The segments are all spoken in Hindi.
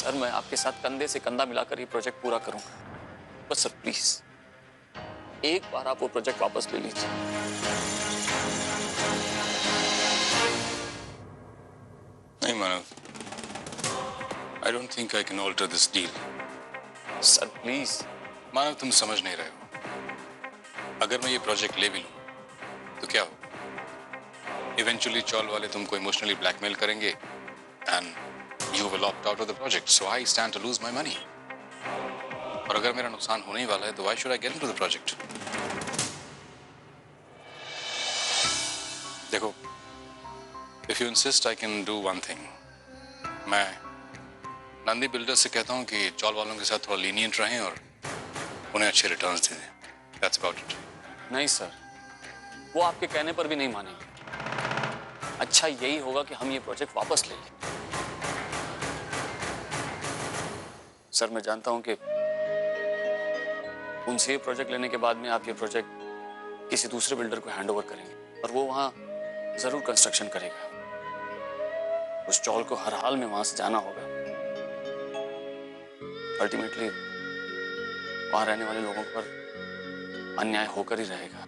सर मैं आपके साथ कंधे से कंधा मिलाकर ये प्रोजेक्ट पूरा करूंगा, बस सर प्लीज एक बार आप वो प्रोजेक्ट वापस ले लीजिए। नहीं Manav, I don't think I can alter this deal. Sir please. Manav तुम समझ नहीं रहे हो। अगर मैं ये प्रोजेक्ट ले भी लूं तो क्या हो? इवेंचुअली चौल वाले तुमको इमोशनली ब्लैकमेल करेंगे and you will opt out of the project, so I stand to lose my money. और अगर मेरा नुकसान होने ही वाला है तो why should I get into the project? देखो, if you insist I can do one thing. मैं नंदी बिल्डर से कहता हूं कि चौल वालों के साथ थोड़ा लीनियंट रहें और उन्हें अच्छे रिटर्न्स दे दें। That's about it. नहीं सर, वो आपके कहने पर भी नहीं मानेंगे। अच्छा यही होगा कि हम ये प्रोजेक्ट वापस ले लें। सर मैं जानता हूं कि उनसे ये प्रोजेक्ट लेने के बाद में आप ये प्रोजेक्ट किसी दूसरे बिल्डर को हैंड ओवर करेंगे और वो वहां जरूर कंस्ट्रक्शन करेगा। उस चौल को हर हाल में वहां से जाना होगा। अल्टीमेटली वहां रहने वाले लोगों पर अन्याय होकर ही रहेगा।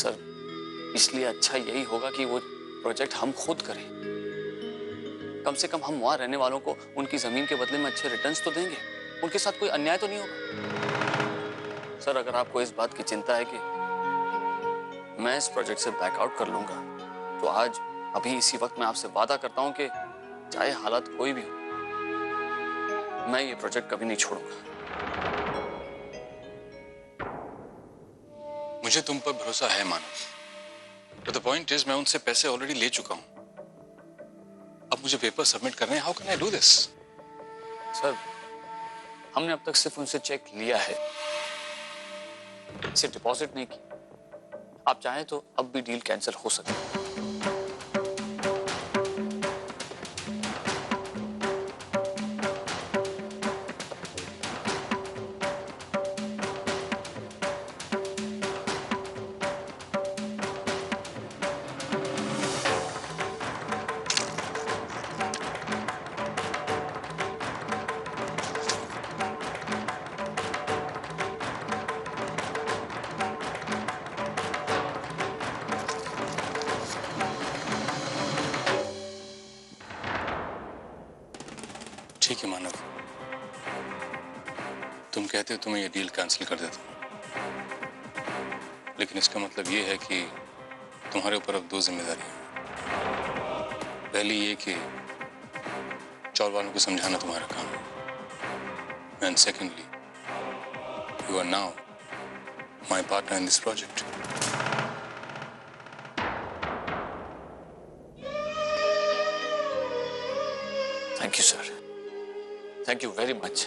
सर इसलिए अच्छा यही होगा कि वो प्रोजेक्ट हम खुद करें। कम से कम हम वहां रहने वालों को उनकी जमीन के बदले में अच्छे रिटर्न्स तो देंगे, उनके साथ कोई अन्याय तो नहीं होगा। सर अगर आपको इस बात की चिंता है कि मैं इस प्रोजेक्ट से बैकआउट कर लूंगा तो आज अभी इसी वक्त मैं आपसे वादा करता हूं कि चाहे हालात कोई भी हो मैं ये प्रोजेक्ट कभी नहीं छोड़ूंगा। मुझे तुम पर भरोसा है मानव, but the point is मैं उनसे पैसे ऑलरेडी ले चुका हूं। अब मुझे पेपर सबमिट करने हैं। How can I do this? Sir हमने अब तक सिर्फ उनसे चेक लिया है, सिर्फ डिपॉजिट नहीं की। आप चाहें तो अब भी डील कैंसिल हो सकती है। ठीक है मानव, तुम कहते हो तो मैं ये डील कैंसिल कर देता हूं, लेकिन इसका मतलब ये है कि तुम्हारे ऊपर अब दो जिम्मेदारियां हैं। पहली ये कि चौल वालों को समझाना तुम्हारा काम है, and secondly you are now my partner in this project. Thank you sir, thank you very much.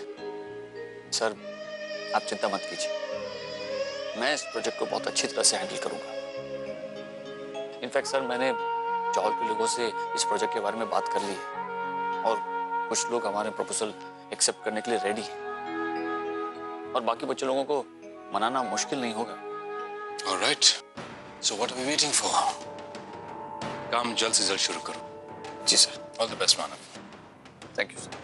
Sir आप चिंता मत कीजिए, मैं इस प्रोजेक्ट को बहुत अच्छी तरह से हैंडल करूंगा। इनफैक्ट सर मैंने चौल के लोगों से इस प्रोजेक्ट के बारे में बात कर ली है और कुछ लोग हमारे प्रपोजल एक्सेप्ट करने के लिए रेडी हैं और बाकी बच्चे लोगों को मनाना मुश्किल नहीं होगा। Alright, so what are we waiting for? काम जल्द से जल्द शुरू करो। जी sir. All the best Manav. Thank you sir.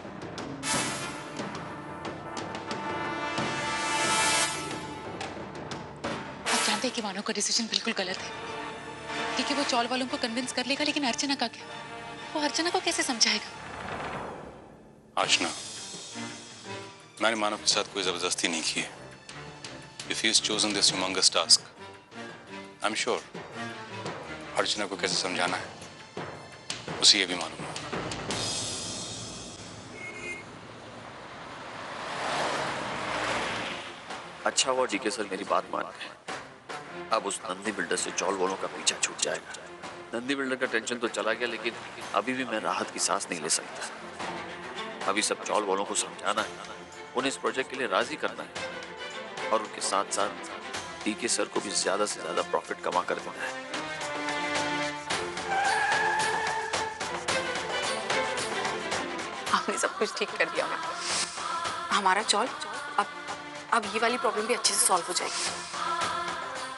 आप जानते हैं कि मानव का डिसीजन बिल्कुल गलत है, क्योंकि वो चौल वालों को कन्विंस कर लेगा, लेकिन अर्चना का क्या? वो अर्चना को कैसे समझाएगा? आशना, मैंने मानव के साथ कोई जबरदस्ती नहीं की है। If he has chosen this humongous task, I'm sure अर्चना को कैसे समझाना है उसे ये भी मालूम है। अच्छा हुआ जीके सर मेरी बात मान गए। अब उस नंदी बिल्डर से चौल वालों का पीछा छूट जाएगा। नंदी बिल्डर का टेंशन तो चला गया, लेकिन अभी भी मैं राहत की सांस नहीं ले सकता। अभी सब चौल वालों को समझाना है, उन्हें इस प्रोजेक्ट के लिए राजी करना है और उनके साथ साथ डीके सर को भी ज्यादा से ज्यादा प्रॉफिट कमा कर देना है। आपने सब कुछ ठीक कर दिया। हमारा चौल अब ये वाली प्रॉब्लम भी अच्छे से सॉल्व हो जाएगी।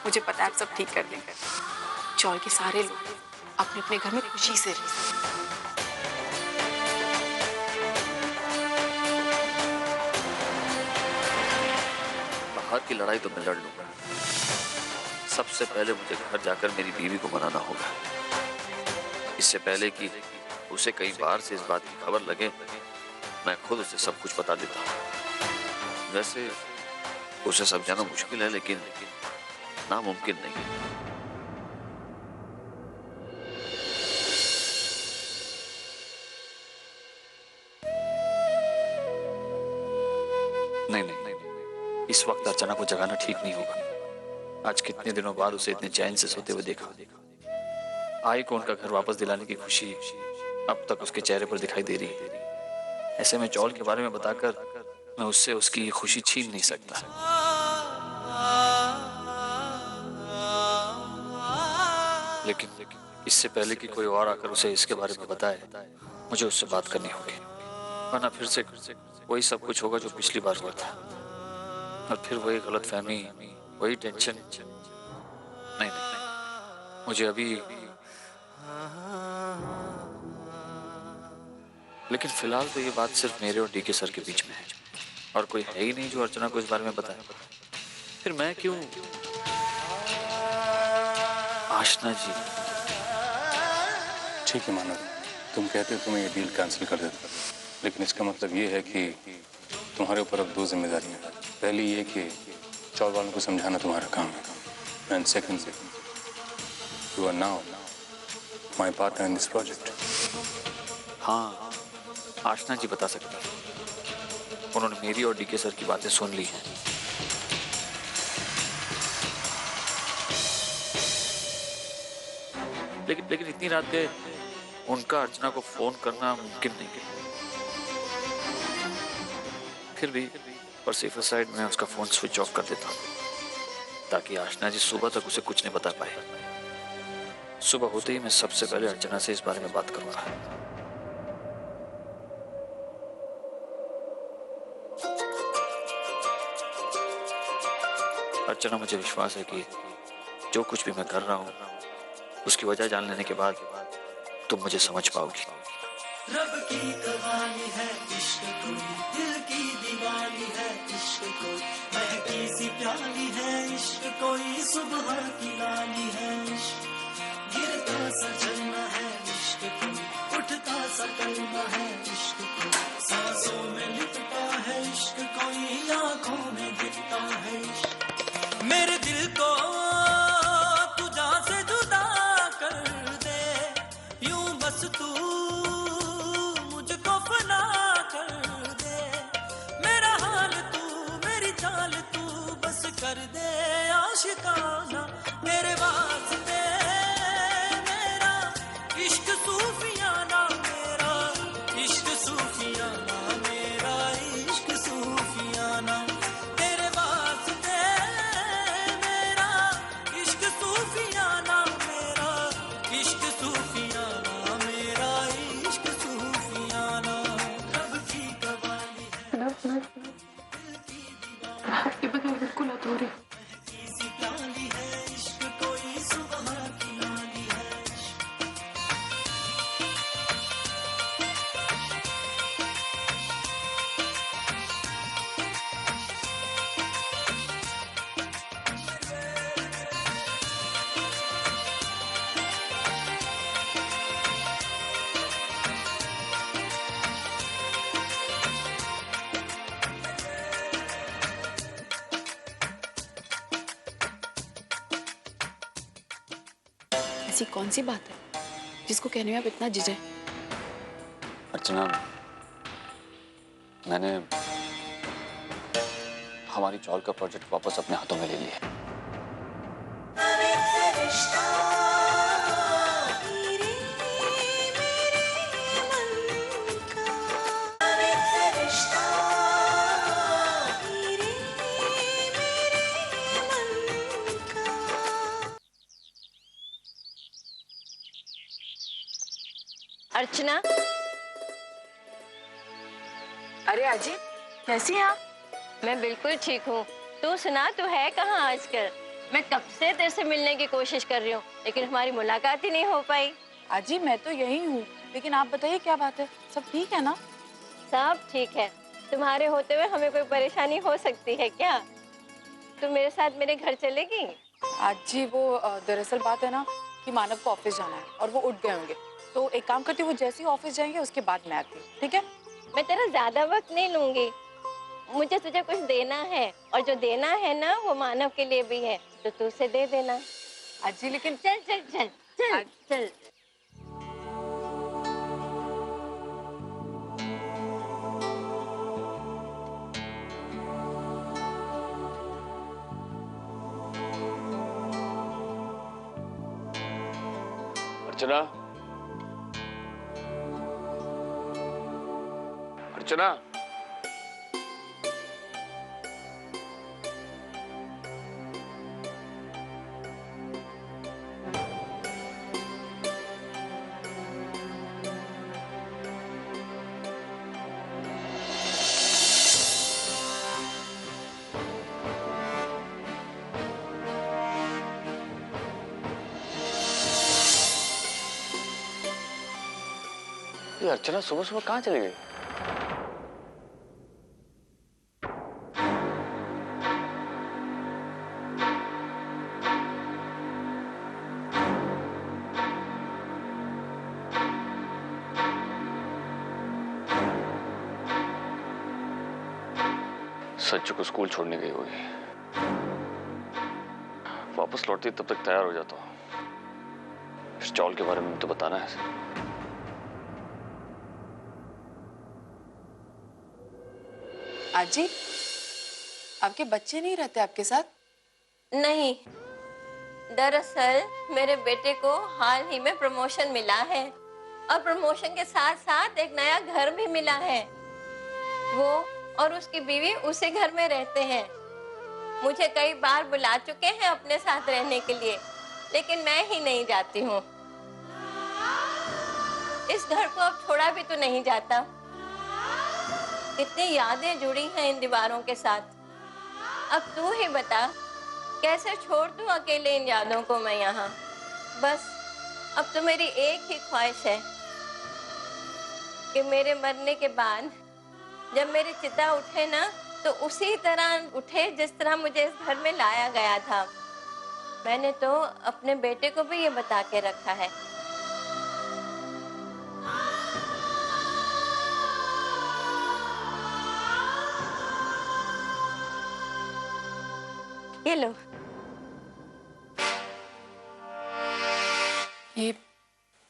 मुझे पता है आप सब ठीक कर देंगे। चौल के सारे लोग अपने अपने घर में खुशी से रहें। बाहर की लड़ाई तो मैं लड़ लूंगा। सबसे पहले मुझे घर जाकर मेरी बीवी को मनाना होगा। इससे पहले कि उसे कई बार से इस बात की खबर लगे, मैं खुद उसे सब कुछ बता देता हूँ। वैसे उसे समझाना मुश्किल है, लेकिन नामुमकिन नहीं। नहीं, इस वक्त अर्चना को जगाना ठीक नहीं होगा। आज कितने दिनों बाद उसे इतने चैन से सोते हुए देखा। आई को उनका घर वापस दिलाने की खुशी अब तक उसके चेहरे पर दिखाई दे रही है। ऐसे में चौल के बारे में बताकर मैं उससे उसकी ये खुशी छीन नहीं सकता। लेकिन इससे पहले कि कोई और आकर उसे इसके बारे में बताए, मुझे उससे बात करनी होगी, वरना फिर से वही सब कुछ होगा जो पिछली बार हुआ था। और फिर वही गलतफहमी, वही टेंशन। नहीं, मुझे अभी। लेकिन फिलहाल तो ये बात सिर्फ मेरे और डीके सर के बीच में है, और कोई है ही नहीं जो अर्चना को इस बारे में बताए। फिर मैं क्यों? आशना जी। ठीक है मानव, तुम कहते हो तो मैं ये डील कैंसिल कर देता, लेकिन इसका मतलब ये है कि तुम्हारे ऊपर अब 2 जिम्मेदारियां हैं। पहली ये कि चौल वालों को समझाना तुम्हारा काम है, and secondly you are now my partner in this project. हाँ, आशना जी बता सकती हैं। उन्होंने मेरी और डीके सर की बातें सुन ली हैं। लेकिन इतनी रात के उनका अर्चना को फोन करना मुमकिन नहीं है। फिर भी पर सेफर साइड में उसका फोन स्विच ऑफ कर देता हूँ, ताकि आशना जी सुबह तक उसे कुछ नहीं बता पाए। सुबह होते ही मैं सबसे पहले अर्चना से इस बारे में बात करूंगा। अर्चना, मुझे विश्वास है कि जो कुछ भी मैं कर रहा हूँ उसकी वजह जान लेने के बाद तुम मुझे समझ पाओगी। रब की कहानी है इश्क कोई, दिल की दीवानी है इश्क कोई, महकी सी प्याली है इश्क कोई, सुबह की लाली है इश्क, गिरता सा झरना है इश्क कोई, उठता सा कलमा है इश्क कोई, सांसों में लिपटा है इश्क कोई, आंखों में गिरता है इश्क। मेरे दिल को तुझा से जुदा कर दे, यूं बस तू मुझको फना कर दे, मेरा हाल तू, मेरी चाल तू बस कर दे आशिकाना, मेरे वास्ते मेरा इश्क सूफियाना, मेरा इश्क सूफियाना, मेरा इश्क सूफियाना, तेरे वास्ते मेरा इश्क सूफियाना, मेरा इश्क सूफियाना, मेरा इश्क सूफियाना। रब की कवाली है बिल्कुल अधूरी। सी प्याली है इश्क कोई, सुबह की लाली है। ऐसी कौन सी बात है जिसको कहने में आप इतना झिझे? अर्चना, मैंने हमारी चौल का प्रोजेक्ट वापस अपने हाथों में ले लिया है। अर्चना, अरे अजी, कैसी हैं आप? मैं बिल्कुल ठीक हूँ। तू सुना, तू है कहाँ आजकल? मैं कब से तेरे से मिलने की कोशिश कर रही हूँ, लेकिन हमारी मुलाकात ही नहीं हो पाई। अजी, मैं तो यही हूँ, लेकिन आप बताइए क्या बात है? सब ठीक है ना? सब ठीक है। तुम्हारे होते हुए हमें कोई परेशानी हो सकती है क्या? तुम मेरे साथ मेरे घर चलेगी? आज जी वो दरअसल बात है ना कि मानव को ऑफिस जाना है और वो उठ गए होंगे, तो एक काम करती हूँ, वो जैसे ही ऑफिस जाएंगे उसके बाद मैं आती हूँ, ठीक है? मैं तेरा ज्यादा वक्त नहीं लूंगी। मुझे तुझे कुछ देना है, और जो देना है ना वो मानव के लिए भी है, तो तू उसे दे देना। आज जी लेकिन चल चल चल चल चल। अर्चना, अर्चना, ये अर्चना सुबह सुबह कहाँ चली गई? सच्चू को स्कूल छोड़ने गई होगी। वापस लौटती तब तक तैयार हो जाता हूँ। इस चौल के बारे में तो बताना है। आजी, आपके बच्चे नहीं रहते आपके साथ? नहीं, दरअसल मेरे बेटे को हाल ही में प्रमोशन मिला है, और प्रमोशन के साथ साथ एक नया घर भी मिला है। वो और उसकी बीवी उसी घर में रहते हैं। मुझे कई बार बुला चुके हैं अपने साथ रहने के लिए, लेकिन मैं ही नहीं जाती हूँ। इस घर को अब छोड़ा भी तो नहीं जाता। कितनी यादें जुड़ी हैं इन दीवारों के साथ। अब तू ही बता, कैसे छोड़ दूं अकेले इन यादों को मैं यहाँ। बस अब तो मेरी एक ही ख्वाहिश है कि मेरे मरने के बाद जब मेरी चिता उठे ना, तो उसी तरह उठे जिस तरह मुझे इस घर में लाया गया था। मैंने तो अपने बेटे को भी ये बता के रखा है। ये लो। ये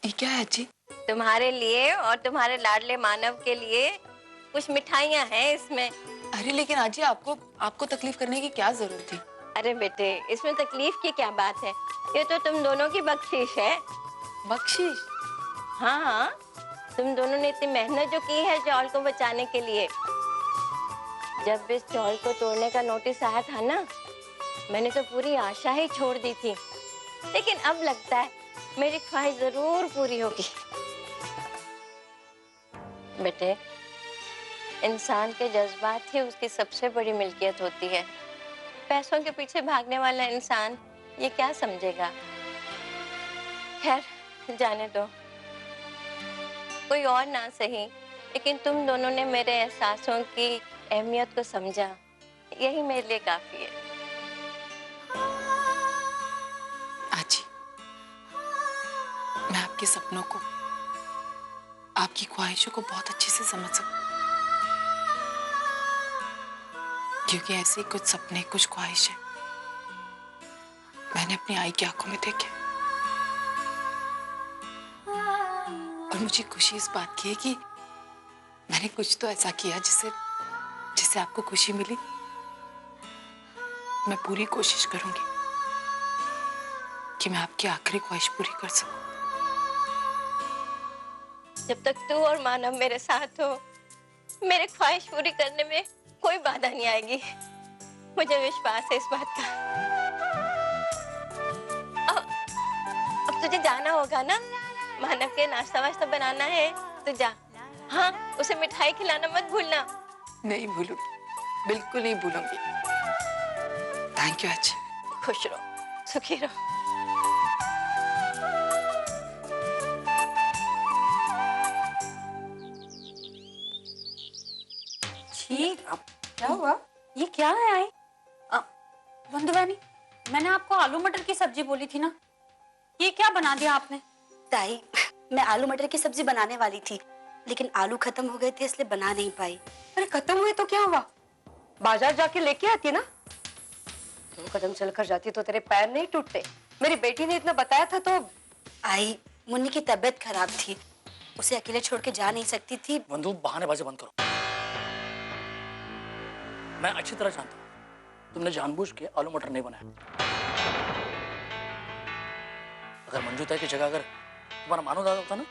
क्या है जी? तुम्हारे लिए और तुम्हारे लाडले मानव के लिए कुछ मिठाइयाँ हैं इसमें। अरे लेकिन आजी, आपको तकलीफ करने की क्या जरूरत थी? अरे बेटे, इसमें तकलीफ की क्या बात है? ये तो तुम दोनों की बख्शिश है। बख्शिश? हाँ हाँ, तुम दोनों ने इतनी मेहनत जो की है चौल को बचाने के लिए। जब इस चौल को तोड़ने का नोटिस आया था ना, मैंने तो पूरी आशा ही छोड़ दी थी, लेकिन अब लगता है मेरी ख्वाहिश जरूर पूरी होगी। बेटे, इंसान के जज्बात ही उसकी सबसे बड़ी मिल्कियत होती है। पैसों के पीछे भागने वाला इंसान ये क्या समझेगा? खैर, जाने दो। कोई और ना सही, लेकिन तुम दोनों ने मेरे एहसासों की अहमियत को समझा, यही मेरे लिए काफी है। आजी, मैं आपके सपनों को, आपकी ख्वाहिशों को बहुत अच्छे से समझ सकती हूँ, क्योंकि ऐसे कुछ सपने, कुछ ख्वाहिशें मैंने अपनी आई की आंखों में देखे। और मुझे खुशी इस बात की है कि मैंने कुछ तो ऐसा किया जिससे आपको खुशी मिली। मैं पूरी कोशिश करूंगी कि मैं आपकी आखिरी ख्वाहिश पूरी कर सकूं। जब तक तू और मानव मेरे साथ हो, मेरी ख्वाहिश पूरी करने में कोई बाधा नहीं आएगी। मुझे विश्वास है इस बात का। अब तुझे जाना होगा ना, मानव के नाश्ता वाश्ता बनाना है, तो जा। हाँ, उसे मिठाई खिलाना मत भूलना। नहीं भूलूंगी, बिल्कुल नहीं भूलूंगी। थैंक यू आजी। खुश रहो, सुखी रहो। ठीक, अब क्या हुआ? ये क्या है आई? बंधुरानी, मैंने आपको आलू मटर की सब्जी बोली थी ना, ये क्या बना दिया आपने? ताई, मैं आलू मटर की सब्जी बनाने वाली थी, लेकिन आलू खत्म हो गए थे इसलिए बना नहीं पाई। अरे खत्म हुए तो क्या हुआ, बाजार जाके लेके आती ना। 2 कदम चलकर जाती तो तेरे पैर नहीं टूटते। मेरी बेटी ने इतना बताया था तो। आई, मुन्नी की तबीयत खराब थी, उसे अकेले छोड़ के जा नहीं सकती थी। बंधु, बहानेबाजी बंद करो। मैं अच्छी तरह जानता हूँ तुमने जानबूझ के आलू मटर नहीं बनाया। अगर मंजू ताई की जगह अगर तुम्हारा मानो दादा होता ना,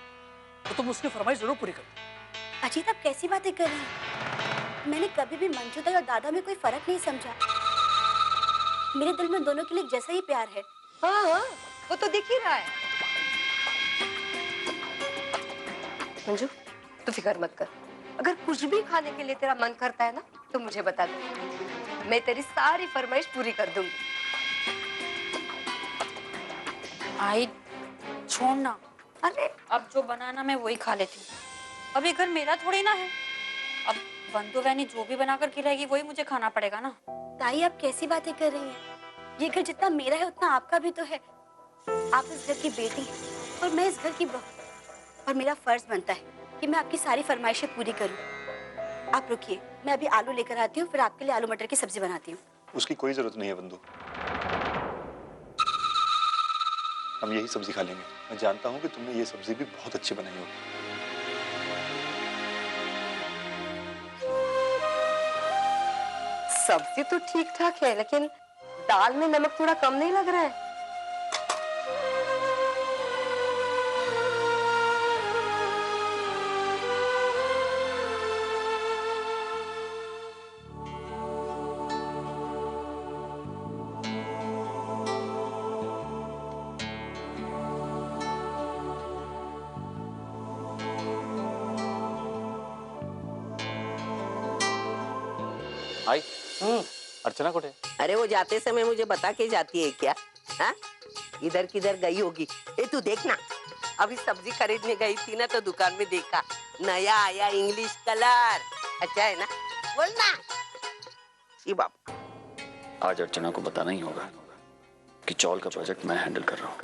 तो तुम उसकी फरमाइश जरूर पूरी करते। अजीत, आप कैसी बातें कर रही हैं? मैंने कभी भी मंजू ताई और दादा में कोई फर्क नहीं समझा। मेरे दिल में दोनों के लिए जैसा ही प्यार है। हाँ हाँ, वो तो दिख ही रहा है। मंजू, तू फिक्र मत कर। अगर कुछ भी खाने के लिए तेरा मन करता है ना, तो मुझे बता दे, मैं तेरी सारी फरमाइश पूरी कर दूंगी। आई, छोड़ना। अरे अब जो बनाना मैं वही खा लेती हूँ। अब ये घर मेरा थोड़ी ना है। अब बंधु बहनी जो भी बनाकर खिलाएगी वही मुझे खाना पड़ेगा ना। ताई, आप कैसी बातें कर रही हैं? ये घर जितना मेरा है उतना आपका भी तो है। आप इस घर की बेटी हैं और मैं इस घर की बहू, और मेरा फर्ज बनता है कि मैं आपकी सारी फरमाइशें पूरी करूं। आप रुकिए, मैं अभी आलू लेकर आती हूँ, फिर आपके लिए आलू मटर की सब्जी बनाती हूँ। उसकी कोई जरूरत नहीं है बंधु, हम यही सब्जी खा लेंगे। मैं जानता हूँ कि तुमने ये सब्जी भी बहुत अच्छी बनाई होगी। सब्जी तो ठीक ठाक है, लेकिन दाल में नमक थोड़ा कम नहीं लग रहा है? आई, अर्चना कोठे? अरे वो जाते समय मुझे बता के जाती है क्या? हाँ, इधर किधर गई होगी। ए तू देखना, अभी सब्जी खरीदने गई थी ना, तो दुकान में देखा नया आया इंग्लिश कलर। अच्छा है ना? बोलना। जी बाबा। आज अर्चना को बताना ही होगा कि चौल का प्रोजेक्ट मैं हैंडल कर रहा हूँ।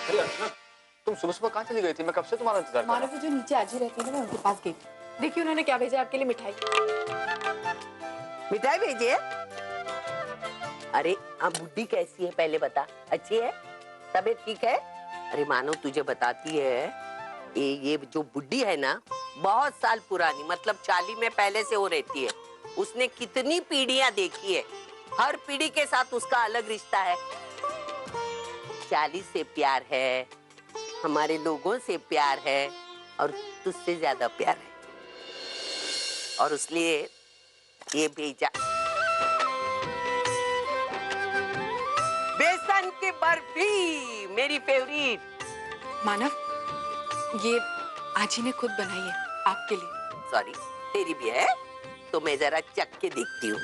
अरे अर्चना, तुम सुबह सुबह कहाँ चली गई थी? मैं कब से तुम्हारा इंतजार कर रहा हूँ। मानव जो नीचे आज ही रहती है ना, मैं उनके पास गई थी। देखिए उन्होंने क्या भेजा आपके लिए, मिठाई। मिठाई भेजी है? अरे अब बुड्ढी कैसी है पहले बता। अच्छी है? तबीयत ठीक है? अरे मानो तुझे बताती है, ये जो बुड्ढी है ना, बहुत साल पुरानी, मतलब 40 में पहले से वो रहती है। उसने कितनी पीढ़ियां देखी है, हर पीढ़ी के साथ उसका अलग रिश्ता है। 40 से प्यार है, हमारे लोगों से प्यार है, और तुझसे ज्यादा प्यार है, और इसलिए ये भेजा। बेसन की बर्फी, मेरी फेवरेट। मानव, ये आजी ने खुद बनाई है आपके लिए। सॉरी, तेरी भी है तो मैं जरा चख के देखती हूँ।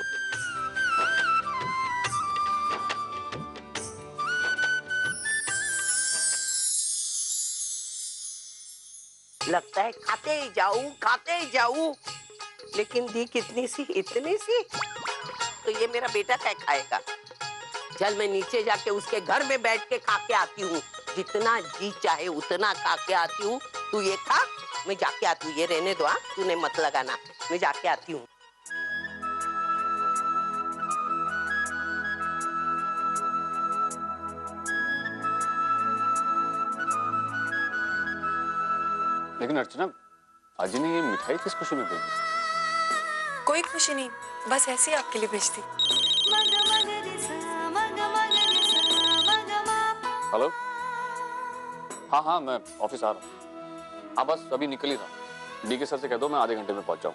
लगता है खाते ही जाऊं, लेकिन दी कितनी सी, इतनी सी, तो ये मेरा बेटा क्या खाएगा? चल मैं नीचे जाके उसके घर में बैठ के खा के आती हूँ, जितना जी चाहे उतना खा के आती हूँ। तू ये खा, मैं जाके आती हूँ। ये रहने दो, हाँ, तूने मत लगाना, मैं जाके आती हूँ। लेकिन अर्चना, आजी ने ये मिठाई किस खुशी में भेजी? कोई खुशी नहीं, बस ऐसे ही आपके लिए भेजती। हेलो, हाँ हाँ, मैं ऑफिस आ रहा हूँ। हाँ बस अभी निकल ही रहा। डी के सर से कह दो मैं आधे घंटे में पहुंच जाऊँ।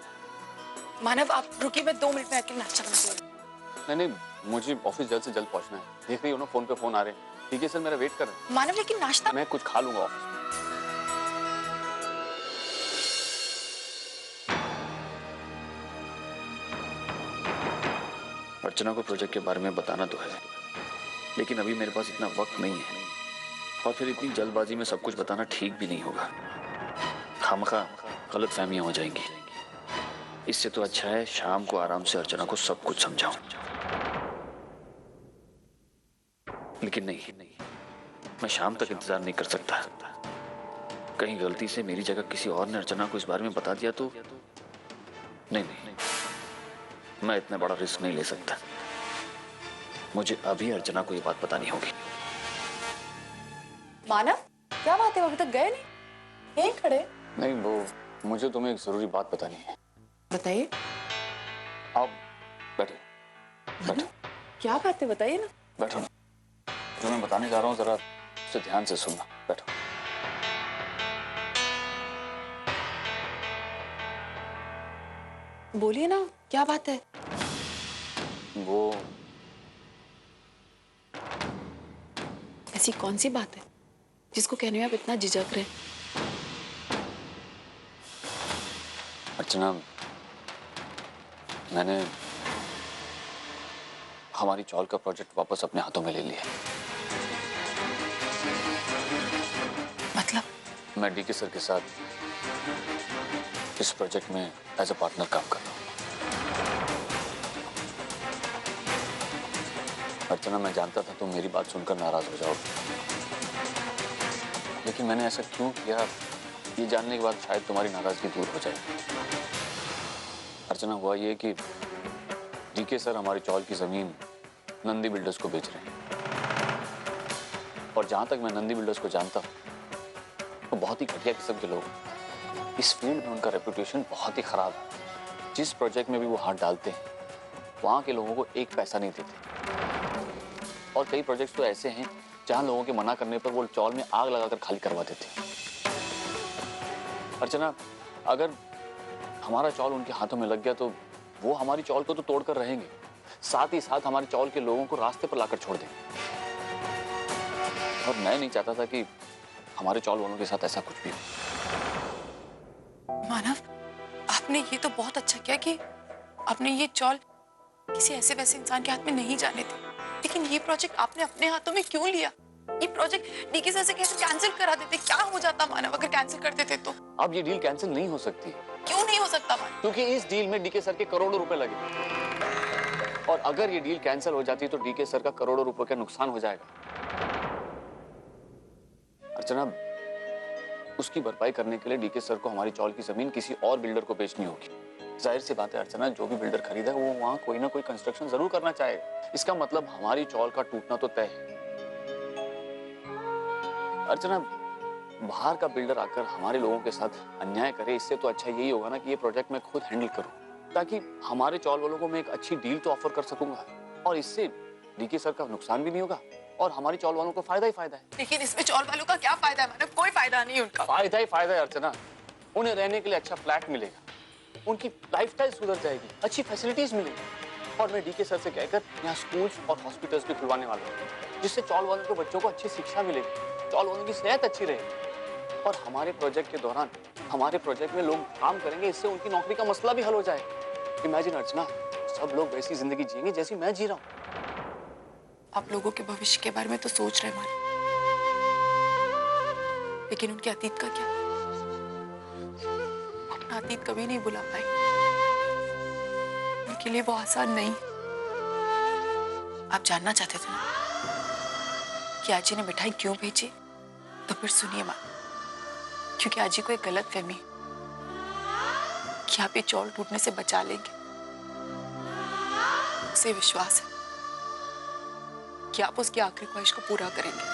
मानव आप रुकिए, मैं 2 मिनट में आके नाश्ता बनाती हूँ। नहीं, मुझे ऑफिस जल्द से जल्द पहुंचना है। देख रही हो ना, फोन पे फोन आ रहे हैं। ठीक है सर, मेरा वेट कर रहे हैं। मानव लेकिन नाश्ता मैं कुछ खा लूंगा ऑफिस में। अर्चना को प्रोजेक्ट के बारे में बताना तो है, लेकिन अभी मेरे पास इतना वक्त नहीं है, और फिर इतनी जल्दबाजी में सब कुछ बताना ठीक भी नहीं होगा। खामखा गलतफहमियां हो जाएंगी। इससे तो अच्छा है शाम को आराम से अर्चना को सब कुछ समझाऊं। लेकिन नहीं, मैं शाम तक इंतजार नहीं कर सकता। कहीं गलती से मेरी जगह किसी और ने अर्चना को इस बारे में बता दिया तो नहीं, मैं इतना बड़ा रिस्क नहीं ले सकता। मुझे अभी अर्चना को ये बात बतानी होगी। मानव, क्या बात है, अभी तक गए नहीं? यहीं खड़े? नहीं, वो मुझे तुम्हें एक जरूरी बात बतानी है। बताइए। आप बैठो। क्या बात है, बताइए ना। बैठो। जो मैं बताने जा रहा हूँ जरा उसे ध्यान से सुनना। बैठो। बोलिए ना, क्या बात है? वो ऐसी कौन सी बात है जिसको कहने में आप इतना झिझक रहे हैं? अर्चना, मैंने हमारी चॉल का प्रोजेक्ट वापस अपने हाथों में ले लिया। मतलब? मैं डीके सर के साथ इस प्रोजेक्ट में एज अ पार्टनर काम कर रहा हूँ। अर्चना, मैं जानता था तुम मेरी बात सुनकर नाराज हो जाओगे, लेकिन मैंने ऐसा क्यों किया ये जानने के बाद शायद तुम्हारी नाराजगी दूर हो जाए। अर्चना, हुआ ये कि डीके सर हमारी चौल की जमीन नंदी बिल्डर्स को बेच रहे हैं, और जहां तक मैं नंदी बिल्डर्स को जानता हूं वो बहुत ही घटिया किस्म के लोग। इस फील्ड में उनका रेपुटेशन बहुत ही खराब है। जिस प्रोजेक्ट में भी वो हाथ डालते हैं वहां के लोगों को एक पैसा नहीं देते, और कई प्रोजेक्ट्स तो ऐसे हैं जहां लोगों के मना करने पर वो चौल में आग लगाकर खाली करवा देते हैं। अर्चना, अगर हमारा चौल उनके हाथों में लग गया तो वो हमारी चौल को तो तोड़कर रहेंगे, साथ ही साथ हमारी चौल के लोगों को रास्ते पर लाकर छोड़ देंगे। और मैं नहीं चाहता था कि हमारे चौल वालों के साथ ऐसा कुछ भी हो। मानव, आपने ये तो बहुत अच्छा किया कि आपने ये चौल किसी ऐसे वैसे इंसान के हाथ में नहीं जाने दी, लेकिन ये प्रोजेक्ट आपने अपने हाथों में क्यों लिया? ये प्रोजेक्ट डीके सर से कैसे कैंसिल करा देते? क्या हो जाता मानव अगर कैंसिल कर देते तो? अब ये डील कैंसिल नहीं हो सकती। क्यों नहीं हो सकता मानव? क्योंकि इस डील में डीके सर के करोड़ों रुपए लगे, और अगर ये डील कैंसिल हो जाती तो डीके सर का करोड़ों रुपए का नुकसान हो जाएगा। अर्चना, उसकी भरपाई करने के लिए डीके सर को हमारी चौल की जमीन किसी और बिल्डर को बेचनी होगी। जाहिर सी बात है अर्चना, जो भी बिल्डर खरीदा वो वहां कोई ना कोई कंस्ट्रक्शन जरूर करना चाहेगा। इसका मतलब हमारी चौल का टूटना तो तय है। अर्चना, बाहर का बिल्डर आकर हमारे लोगों के साथ अन्याय करे, इससे तो अच्छा यही होगा ना कि ये प्रोजेक्ट मैं खुद हैंडल करूं, ताकि हमारे चौल वालों को मैं एक अच्छी डील तो ऑफर कर सकूंगा, और इससे डीके सर का नुकसान भी नहीं होगा और हमारी चौल वालों को फायदा ही फायदा है। लेकिन इसमें चौल वालों का क्या फायदा है मानव? कोई फायदा नहीं उनका। फायदा ही फायदा है अर्चना। उन्हें रहने के लिए अच्छा फ्लैट मिलेगा, उनकी लाइफस्टाइल सुधर जाएगी, अच्छी फैसिलिटीज मिलेगी, और मैं डीके सर से कहकर यहाँ स्कूल्स और हॉस्पिटल्स भी खुलवाने वाला हूँ, जिससे चौल वालों के बच्चों को अच्छी शिक्षा मिलेगी, चौल वालों की सेहत अच्छी रहेगी, और हमारे प्रोजेक्ट के दौरान हमारे प्रोजेक्ट में लोग काम करेंगे, इससे उनकी नौकरी का मसला भी हल हो जाएगा। इमेजिन अर्चना, सब लोग वैसी जिंदगी जिएंगे जैसी मैं जी रहा हूँ। आप लोगों के भविष्य के बारे में तो सोच रहे मानव, लेकिन उनके अतीत का क्या? अपना अतीत कभी नहीं भुला पाए। उनके लिए वो आसान नहीं। आप जानना चाहते थे ना कि आजी ने मिठाई क्यों भेजी? तो फिर सुनिए मां, क्योंकि आजी को एक गलत फहमी कि आप ये चौल टूटने से बचा लेंगे। उसे विश्वास है कि आप उसकी आखिरी ख्वाहिश को पूरा करेंगे।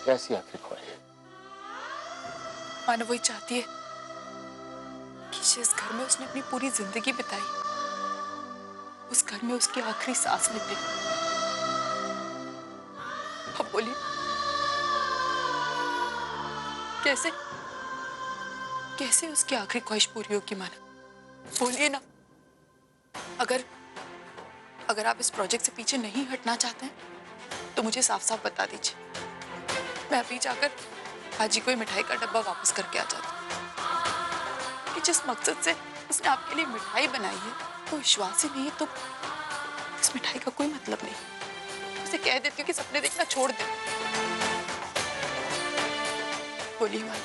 कैसी आखिरी ख्वाहिश? मानो वही चाहती है कि जिस घर में उसने अपनी पूरी जिंदगी बिताई, उस घर में उसकी आखिरी सांस निकले। अब बोलिए, कैसे कैसे उसकी आखिरी ख्वाहिश पूरी होगी मानो? बोलिए ना। अगर आप इस प्रोजेक्ट से पीछे नहीं हटना चाहते हैं तो मुझे साफ साफ बता दीजिए। मैं अभी जाकर हाजी को मिठाई का डब्बा वापस करके आ जाती हूँ। कि जिस मकसद से उसने आपके लिए मिठाई बनाई है वो विश्वास ही नहीं है तो इस मिठाई का कोई मतलब नहीं। उसे कह देती हूँ कि सपने देखना छोड़ दे। बोलिए माँ।